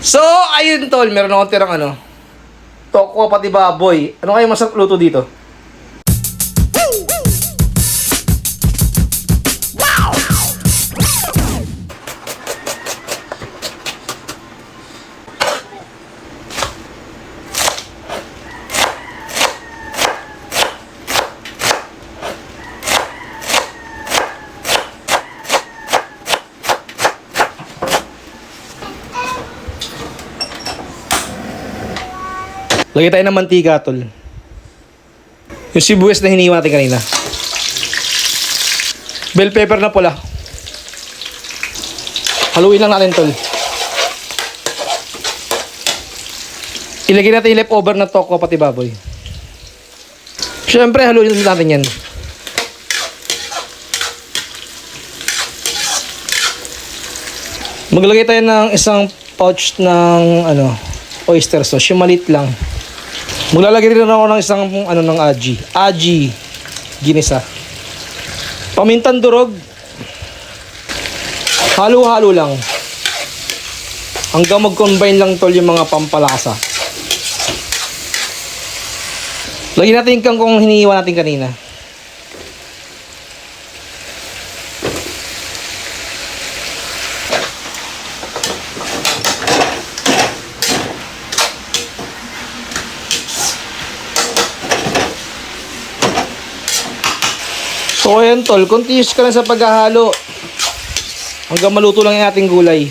So, ayun tol, meron akong tirang toko pati baboy. Ano kayo masarap luto dito? Lagay tayo ng mantika, tol. Yung sibuyas na hiniwa natin kanina. Bell pepper na pula. Haluin lang natin, tol. Ilagay natin yung leftover na toko pati baboy. Siyempre, haluin natin yan. Maglagay tayo ng isang pouch ng oyster sauce. Yung maliit lang. Maglalagay rin ako ng isang ng aji. Aji. Ginisa. Pamintang durog. Halo-halo lang. Hanggang mag-combine lang tol yung mga pampalasa. Lagyan natin yung kangkong hinihiwa natin kanina. So ayan tol, continuous ka lang sa paghahalo hanggang maluto lang yung ating gulay.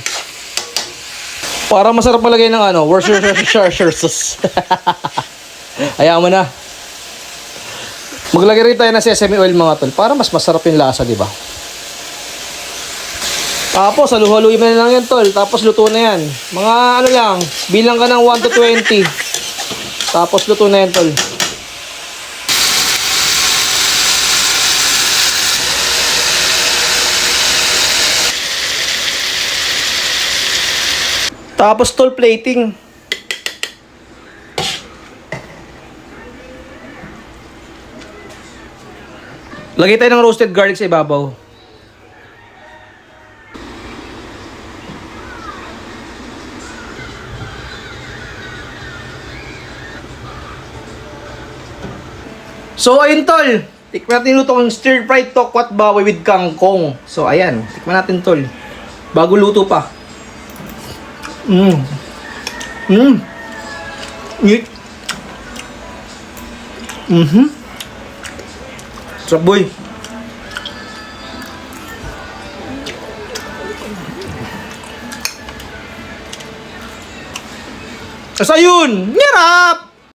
Para masarap malagay ng Worcestershire sauce. Hayaan mo na. Maglagay rin tayo ng sesame oil mga tol para mas masarap yung lasa, di ba? Tapos halu-haluin mo na lang yan tol, tapos luto na yan. Mga lang, bilang ka ng 1 to 20. Tapos luto na yan tol. Tapos tol, plating. Lagay tayo ng roasted garlic sa ibabaw. So ayun tol, tikman natin luto ng stir fried tokwat baboy with kangkong. So ayan, tikman natin tol. Bago luto pa. Ngit. Sarap boy. Asa yun? Nirap!